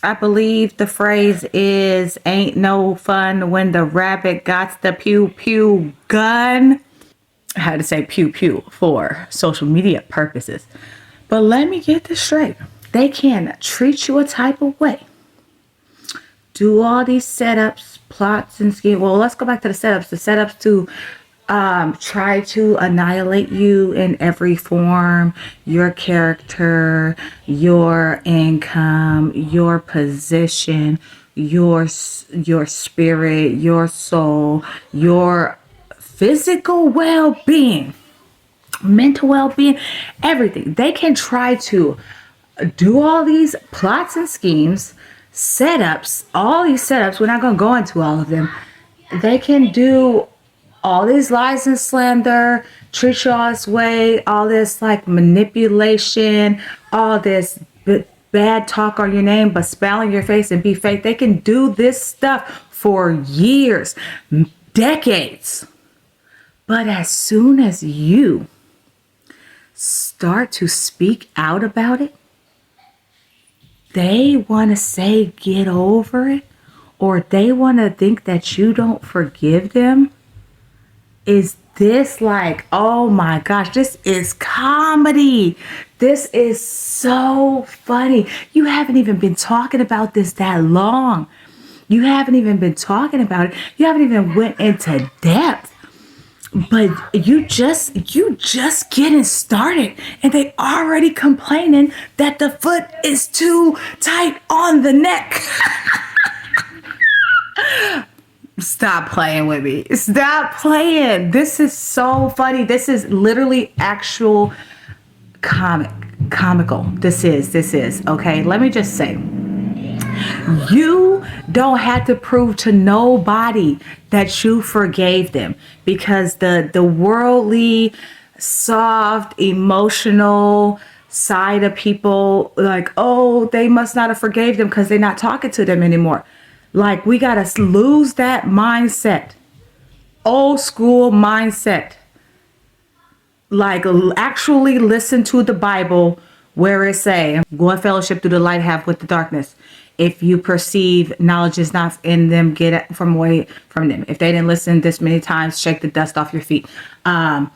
I believe the phrase is ain't no fun when the rabbit got the pew pew gun. I had to say pew pew for social media purposes. But let me get this straight. They can treat you a type of way. Do all these setups, plots, and schemes. Well, let's go back to the setups. The setups to try to annihilate you in every form, your character, your income, your position, your spirit, your soul, your physical well-being, mental well-being, everything. They can try to do all these plots and schemes, setups, all these setups. We're not going to go into all of them. They can do all these lies and slander, treat you all this way, all this like manipulation, all this bad talk on your name, but spell in your face and be fake. They can do this stuff for years, decades. But as soon as you start to speak out about it, they want to say get over it, or they want to think that you don't forgive them. Is this like, oh my gosh, this is comedy. This is so funny. You haven't even been talking about this that long. You haven't even been talking about it. You haven't even went into depth. But you just getting started, and they already complaining that the foot is too tight on the neck. Stop playing with me. Stop playing. This is so funny. This is literally actual comical. This is okay. Let me just say, you don't have to prove to nobody that you forgave them, because the worldly, soft, emotional side of people, like, oh, they must not have forgave them because they're not talking to them anymore. Like, we got to lose that mindset. Old school mindset. Like, actually listen to the Bible where it say, go in fellowship through the light, have with the darkness. If you perceive knowledge is not in them, get it from away from them. If they didn't listen this many times, shake the dust off your feet. Don't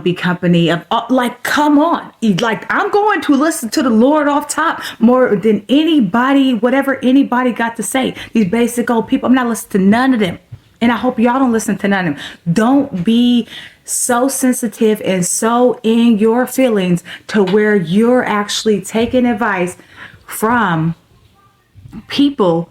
be company of, like, come on. Like, I'm going to listen to the Lord off top more than anybody, whatever anybody got to say. These basic old people, I'm not listening to none of them. And I hope y'all don't listen to none of them. Don't be so sensitive and so in your feelings to where you're actually taking advice from people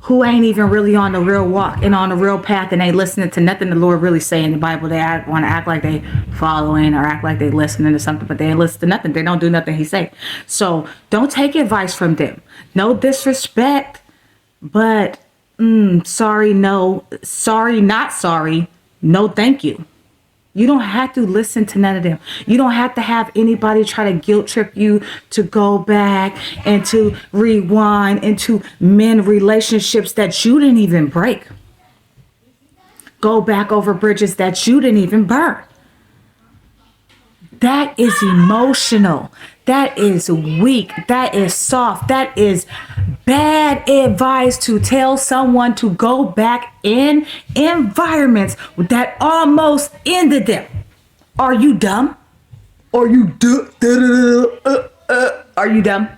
who ain't even really on the real walk and on the real path, and ain't listening to nothing the Lord really say in the Bible. They want to act like they following or act like they listening to something, but they ain't listen to nothing. They don't do nothing he say. So don't take advice from them. No disrespect, but sorry, no. Sorry, not sorry. No, thank you. You don't have to listen to none of them. You don't have to have anybody try to guilt trip you to go back and to rewind into men relationships that you didn't even break. Go back over bridges that you didn't even burn. That is emotional. That is weak. That is soft. That is bad advice to tell someone to go back in environments that almost ended them. Are you dumb? Are you Are you dumb?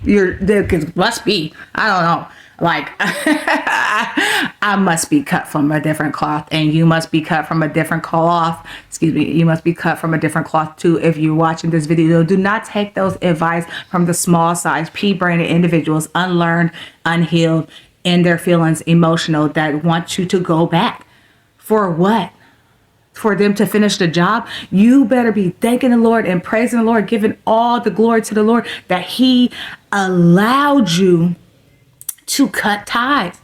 You're there, must be. I don't know. Like, I must be cut from a different cloth, and you must be cut from a different cloth. Excuse me. You must be cut from a different cloth too. If you're watching this video, do not take those advice from the small size, pea-brained individuals, unlearned, unhealed, in their feelings, emotional, that want you to go back. For what? For them to finish the job? You better be thanking the Lord and praising the Lord, giving all the glory to the Lord that He allowed you to cut ties.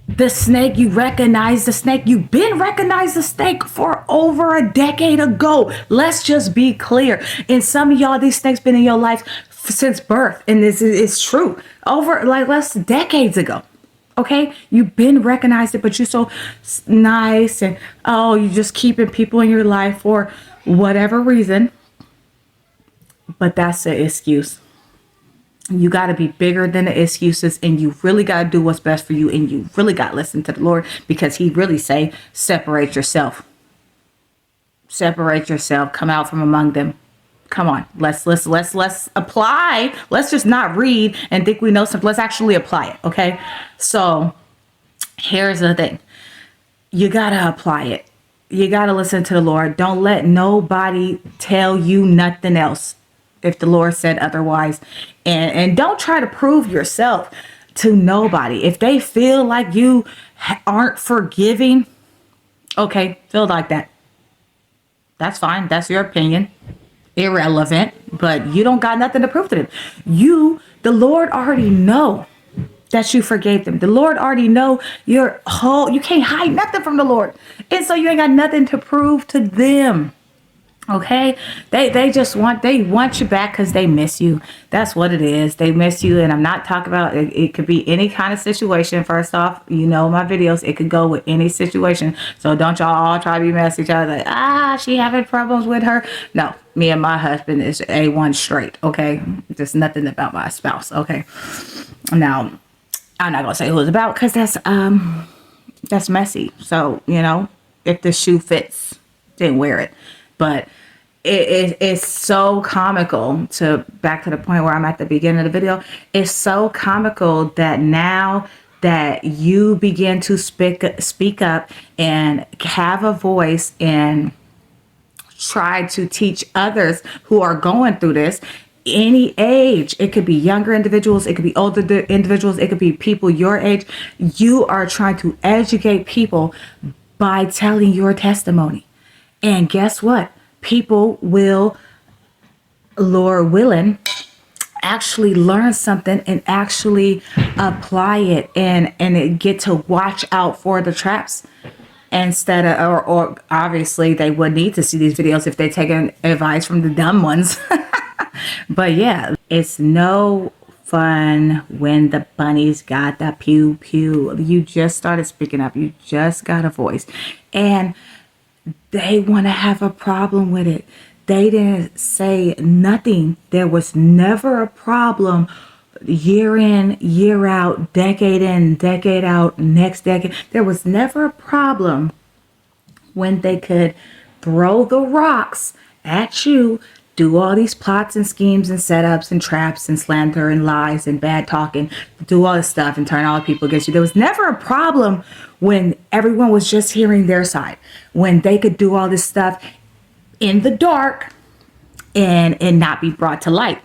The snake, you recognize the snake. You've been recognized the snake for over a decade ago. Let's just be clear. And some of y'all, these snakes been in your life since birth. And this is true. Over like less decades ago. Okay? You've been recognized, but you're so nice. And you just keeping people in your life for whatever reason. But that's an excuse. You got to be bigger than the excuses, and you really got to do what's best for you, and you really got to listen to the Lord, because he really say, separate yourself. Separate yourself. Come out from among them. Come on. Let's apply. Let's just not read and think we know something. Let's actually apply it. Okay. So here's the thing. You got to apply it. You got to listen to the Lord. Don't let nobody tell you nothing else if the Lord said otherwise. And don't try to prove yourself to nobody. If they feel like you aren't forgiving, okay, feel like that. That's fine. That's your opinion. Irrelevant, but you don't got nothing to prove to them. The Lord already know that you forgave them. The Lord already know your whole, you can't hide nothing from the Lord. And so you ain't got nothing to prove to them. Okay, they want you back because they miss you. That's what it is. They miss you. And I'm not talking about it. It could be any kind of situation. First off, you know my videos, it could go with any situation. So don't y'all all try to be messy. Each other like, she having problems with her. No, me and my husband is A1 straight. Okay, just nothing about my spouse. Okay, now I'm not gonna say who it's about, because that's messy. So if the shoe fits, then wear it. But it's so comical, to back to the point where I'm at the beginning of the video. It's so comical that now that you begin to speak up and have a voice and try to teach others who are going through this, any age. It could be younger individuals, it could be older individuals, it could be people your age. You are trying to educate people by telling your testimony. And guess what? People will, Lord willing, actually learn something and actually apply it, and get to watch out for the traps, instead of, or obviously they would need to see these videos if they taking advice from the dumb ones. But yeah, it's no fun when the bunnies got the pew pew. You just started speaking up. You just got a voice, and they want to have a problem with it. They didn't say nothing. There was never a problem year in, year out, decade in, decade out, next decade. There was never a problem when they could throw the rocks at you, do all these plots and schemes and setups and traps and slander and lies and bad talking, do all this stuff and turn all the people against you. There was never a problem when everyone was just hearing their side, when they could do all this stuff in the dark and not be brought to light.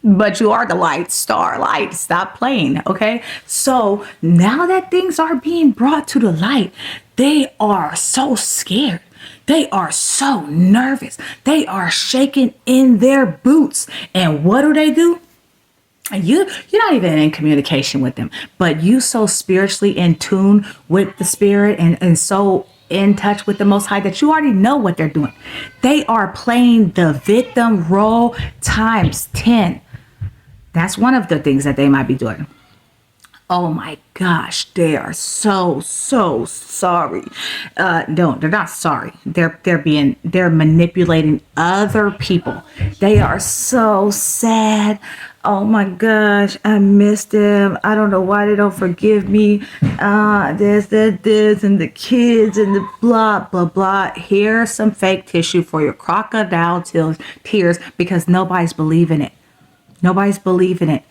But you are the light, star light. Stop playing, okay? So now that things are being brought to the light, they are so scared. They are so nervous. They are shaking in their boots. And what do? You're not even in communication with them, but you so spiritually in tune with the spirit and so in touch with the Most High that you already know what they're doing. They are playing the victim role times 10. That's one of the things that they might be doing. Oh my gosh, they are so sorry. No, they're not sorry. They're manipulating other people. They are so sad. Oh my gosh, I missed them. I don't know why they don't forgive me. This and the kids and the blah blah blah. Here's some fake tissue for your crocodile tears, because nobody's believing it. Nobody's believing it.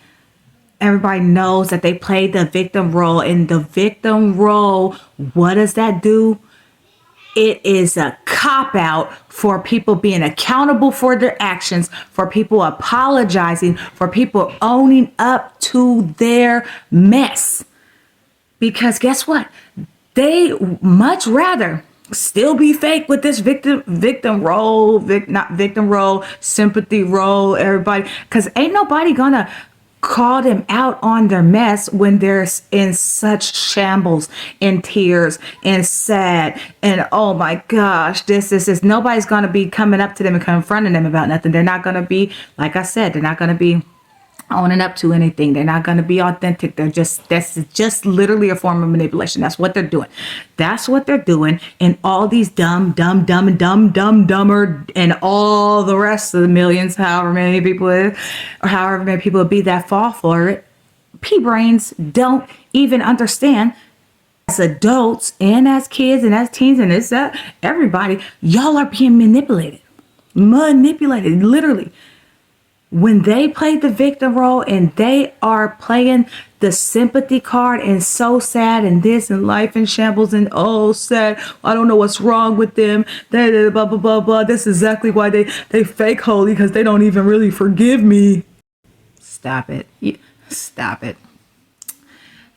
Everybody knows that they played the victim role. In the victim role, what does that do? It is a cop-out for people being accountable for their actions, for people apologizing, for people owning up to their mess. Because guess what? They much rather still be fake with this victim role, not victim role, sympathy role, everybody. Because ain't nobody gonna call them out on their mess when they're in such shambles, in tears, and sad, and oh my gosh, this. Nobody's gonna be coming up to them and confronting them about nothing. They're not gonna be, like I said, they're not gonna be owning up to anything. They're not going to be authentic. That's just literally a form of manipulation. That's what they're doing. That's what they're doing. And all these dumb, and dumber, and all the rest of the millions, however many people it is, or however many people would be that fall for it. P-brains don't even understand. As adults and as kids and as teens and it's everybody, y'all are being manipulated, literally. When they play the victim role and they are playing the sympathy card and so sad and this and life in shambles and oh sad, I don't know what's wrong with them, blah blah blah blah, this is exactly why they fake holy, because they don't even really forgive me. Stop it. Stop it.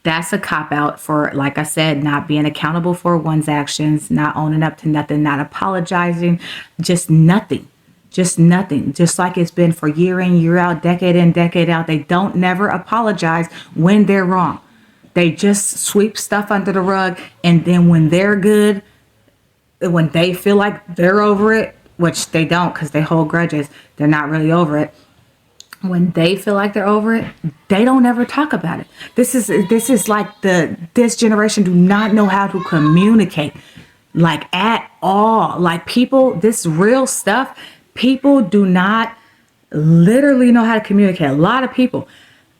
That's a cop-out for, like I said, not being accountable for one's actions, not owning up to nothing, not apologizing, just nothing. Just nothing. Just like it's been for year in, year out, decade in, decade out. They don't never apologize when they're wrong. They just sweep stuff under the rug, and then when they're good, when they feel like they're over it, which they don't because they hold grudges, they're not really over it. When they feel like they're over it, they don't ever talk about it. This is like this generation do not know how to communicate, like at all. Like people, this real stuff, people do not literally know how to communicate. A lot of people,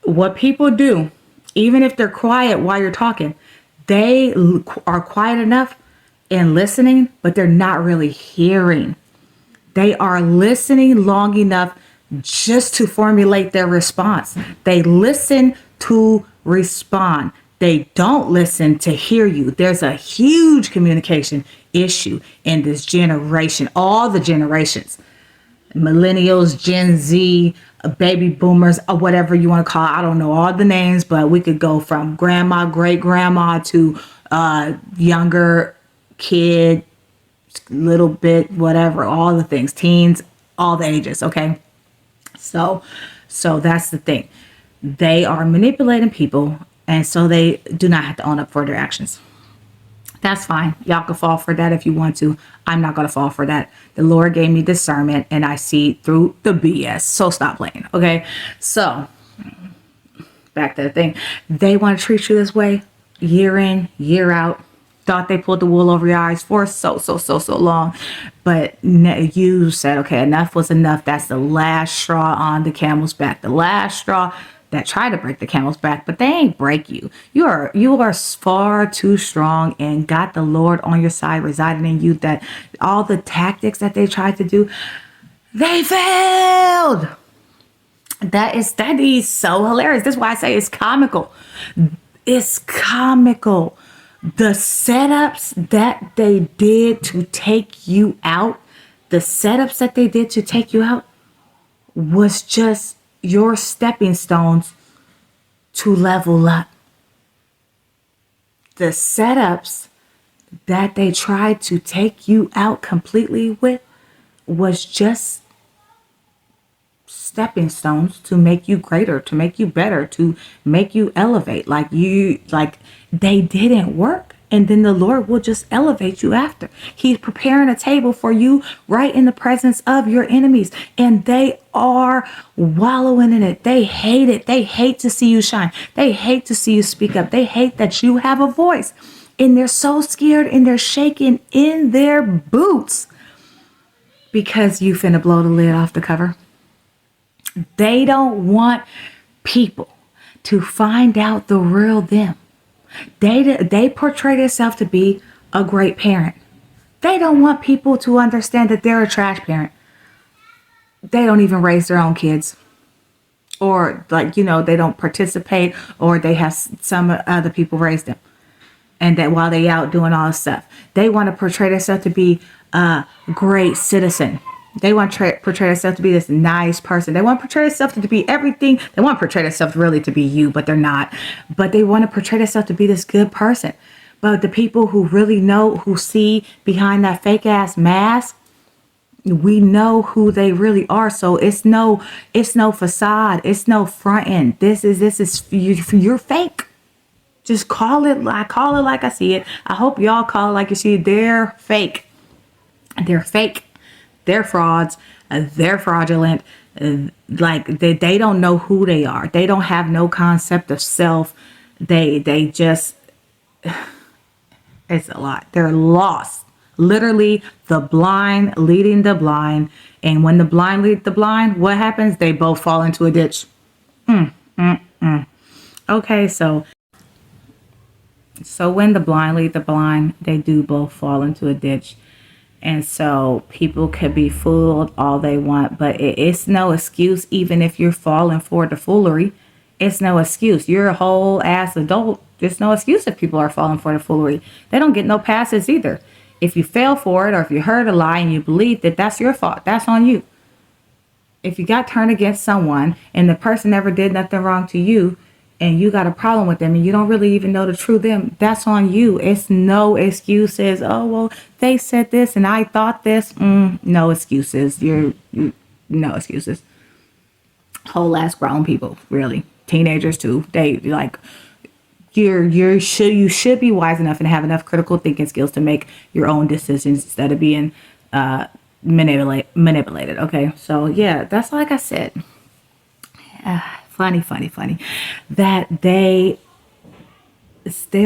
what people do, even if they're quiet while you're talking, they are quiet enough and listening, but they're not really hearing. They are listening long enough just to formulate their response. They listen to respond. They don't listen to hear you. There's a huge communication issue in this generation, all the generations, millennials, Gen Z, baby boomers, or whatever you want to call it. I don't know all the names, but we could go from grandma, great grandma to younger kid, little bit, whatever, all the things, teens, all the ages. Okay. So that's the thing. They are manipulating people, and so they do not have to own up for their actions. That's fine. Y'all can fall for that if you want to. I'm not going to fall for that. The Lord gave me discernment, and I see through the BS. So stop playing. Okay. So back to the thing. They want to treat you this way year in, year out. Thought they pulled the wool over your eyes for so long, but you said, okay, enough was enough. That's the last straw on the camel's back, the last straw that tried to break the camel's back, but they ain't break you. You are far too strong and got the Lord on your side, residing in you, that all the tactics that they tried to do, they failed. That is so hilarious. That's why I say it's comical. It's comical. The setups that they did to take you out, was just your stepping stones to level up. The setups that they tried to take you out completely with was just stepping stones to make you greater, to make you better, to make you elevate. Like they didn't work, and then the Lord will just elevate you after. He's preparing a table for you right in the presence of your enemies, and they are wallowing in it. They hate it. They hate to see you shine. They hate to see you speak up. They hate that you have a voice, and they're so scared and they're shaking in their boots because you finna blow the lid off the cover. They don't want people to find out the real them. They portray themselves to be a great parent. They don't want people to understand that they're a trash parent. They don't even raise their own kids. Or they don't participate, or they have some other people raise them. And that while they out doing all this stuff, they want to portray themselves to be a great citizen. They want to portray themselves to be this nice person. They want to portray themselves to be everything. They want to portray themselves really to be you, but they're not. But they want to portray themselves to be this good person. But the people who really know, who see behind that fake ass mask, we know who they really are. So it's no facade. It's no fronting. This is you're fake. Just call it. I call it like I see it. I hope y'all call it like you see it. They're fake. They're fake. They're frauds. They're fraudulent. Like they don't know who they are. They don't have no concept of self. They just, it's a lot. They're lost. Literally the blind leading the blind. And when the blind lead the blind, what happens? They both fall into a ditch. Okay, so when the blind lead the blind, they do both fall into a ditch. And so people could be fooled all they want, but it's no excuse. Even if you're falling for the foolery, it's no excuse. You're a whole ass adult. There's no excuse if people are falling for the foolery. They don't get no passes either. If you fail for it, or if you heard a lie and you believe that, that's your fault. That's on you. If you got turned against someone and the person never did nothing wrong to you, and you got a problem with them and you don't really even know the true them, that's on you. It's no excuses. Oh, well, they said this and I thought this. No excuses. No excuses. Whole ass grown people, really. Teenagers too. They like, you should be wise enough and have enough critical thinking skills to make your own decisions instead of being manipulated. Okay, so yeah, that's like I said. Funny that they're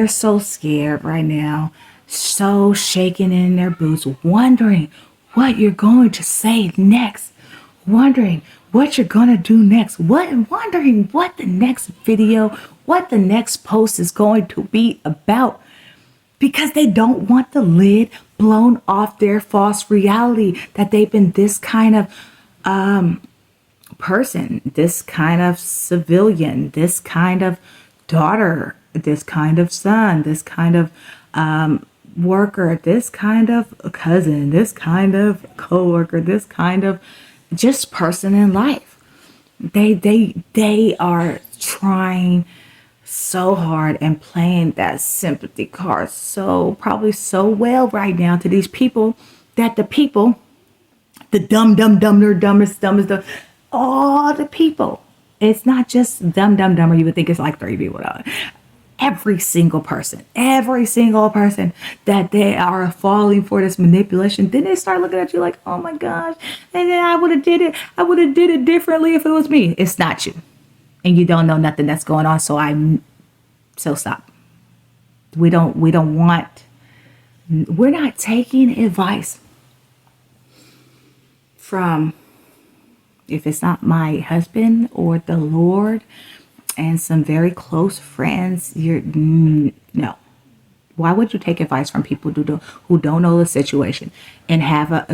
so scared right now, so shaking in their boots, wondering what you're going to say next, wondering what you're going to do next, wondering what the next video, what the next post is going to be about, because they don't want the lid blown off their false reality that they've been this kind of person, this kind of civilian, this kind of daughter, this kind of son, this kind of worker, this kind of cousin, this kind of coworker, this kind of just person in life. They are trying so hard and playing that sympathy card probably so well right now to these people, that the people, the they're dumbest, all the people. It's not just dumber. You would think it's like 3 people. Every single person that they are falling for this manipulation, then they start looking at you like, oh my gosh, and then I would have did it differently if it was me. It's not you, and you don't know nothing that's going on. So stop. We're not taking advice from, if it's not my husband or the Lord and some very close friends, no. Why would you take advice from people who don't know the situation and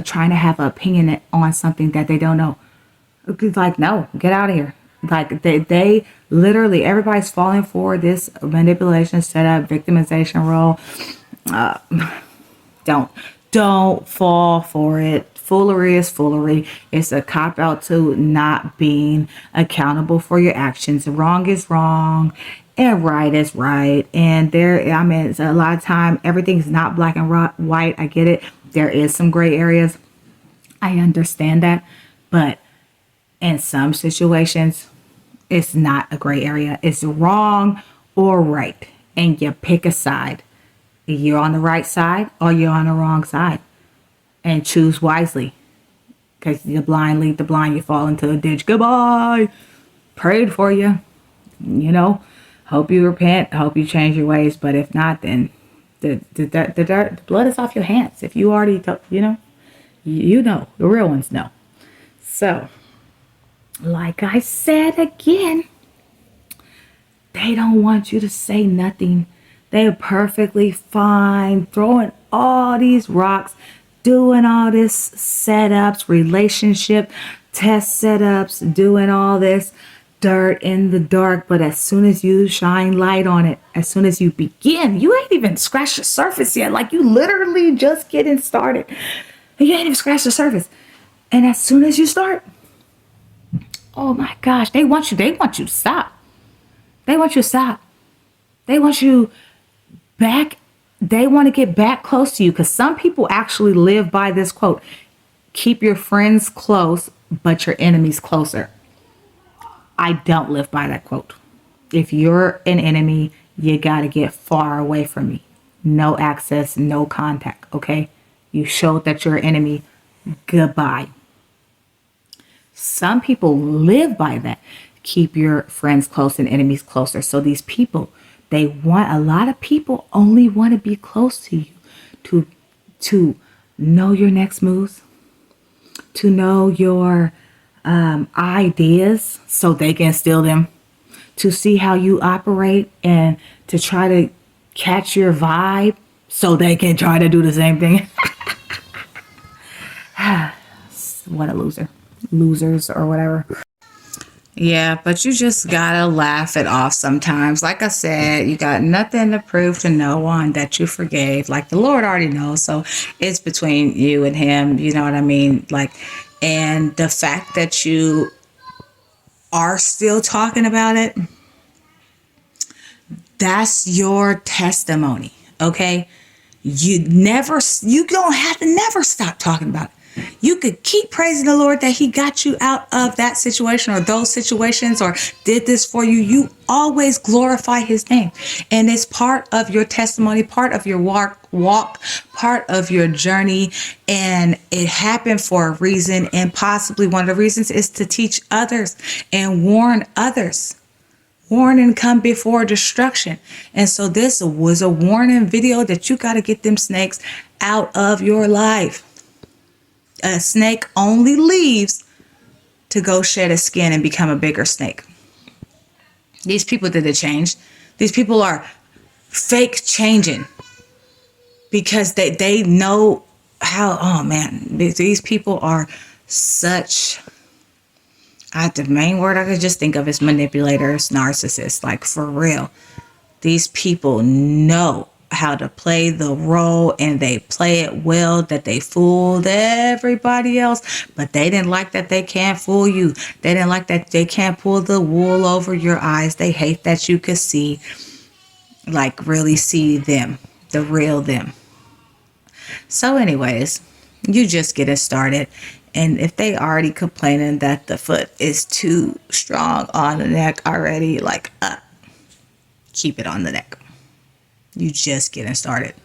trying to have an opinion on something that they don't know? Like, no, get out of here. Like they literally, everybody's falling for this manipulation, setup, victimization role. Don't fall for it. Foolery is foolery. It's a cop out to not being accountable for your actions. Wrong is wrong and right is right. And it's a lot of time, everything's not black and white. I get it. There is some gray areas. I understand that. But in some situations, it's not a gray area. It's wrong or right. And you pick a side. You're on the right side or you're on the wrong side. And choose wisely, because the blind lead the blind. You fall into a ditch. Goodbye. Prayed for you. Hope you repent. Hope you change your ways. But if not, then the blood is off your hands. If you already, the real ones know. So, like I said again, they don't want you to say nothing. They're perfectly fine throwing all these rocks, doing all this setups, relationship test setups, doing all this dirt in the dark. But as soon as you shine light on it, as soon as you begin, you ain't even scratched the surface yet. Like, you literally just getting started. You ain't even scratched the surface. And as soon as you start, oh my gosh, they want you to stop. They want you to stop. They want you back. They want to get back close to you, because some people actually live by this quote: keep your friends close, but your enemies closer. I don't live by that quote. If you're an enemy, you got to get far away from me. No access, no contact, okay? You showed that you're an enemy. Goodbye. Some people live by that. Keep your friends close and enemies closer. So these people, a lot of people only want to be close to you to know your next moves, to know your ideas so they can steal them, to see how you operate and to try to catch your vibe so they can try to do the same thing. What a loser. Losers or whatever. Yeah, but you just gotta laugh it off sometimes. Like I said, you got nothing to prove to no one that you forgave. Like the Lord already knows. So it's between you and him. You know what I mean? Like, and the fact that you are still talking about it, that's your testimony. Okay. You don't have to never stop talking about it. You could keep praising the Lord that he got you out of that situation or those situations or did this for you. You always glorify his name. And it's part of your testimony, part of your walk, part of your journey. And it happened for a reason. And possibly one of the reasons is to teach others and warn others. Warning come before destruction. And so this was a warning video that you got to get them snakes out of your life. A snake only leaves to go shed a skin and become a bigger snake. These people did a change. These people are fake changing because they know how, oh man, these people are such, the main word I could just think of is manipulators, narcissists, like for real. These people know how to play the role and they play it well, that they fooled everybody else, but they didn't like that they can't fool you. They didn't like that they can't pull the wool over your eyes. They hate that you could see, like really see them, the real them. So anyways, you just get it started. And if they already complaining that the foot is too strong on the neck already, like keep it on the neck. You just getting started.